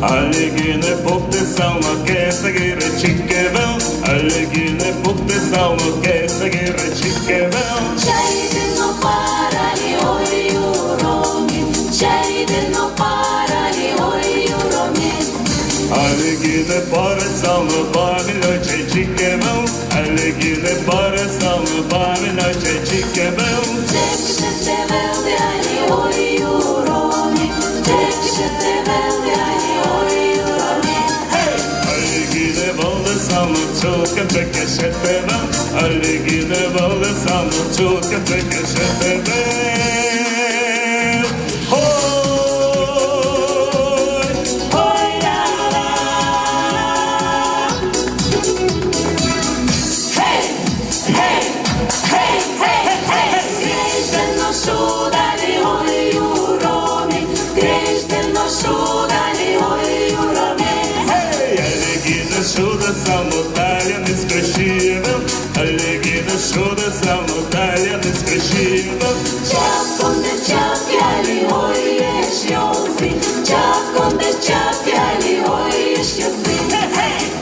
Alligine putte sauma kesagire chikkevel Alligine putte sauma kesagire chikkevel Çaydın o parali oy yuromin Çaydın o parali oy yuromin Alligine pare sauma bamiloche chikkevel Alligine pare sauma bamiloche chikkevel Çekişe seveldi ali oy yuromin Çekişe seveldi ali oy yuromin Alligine valde sauma çulka peke şetevel Alligine valde sauma çulka peke şetevel Шуда самоталя не скрещивав, Алегіна шуда самоталя не скрещивав. Чаконде чакяли ой ешьоси, чаконде чакяли ой ешьоси.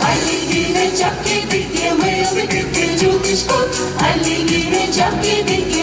Алегіне чаки дике мили дике чутишкот, Алегіне чаки дике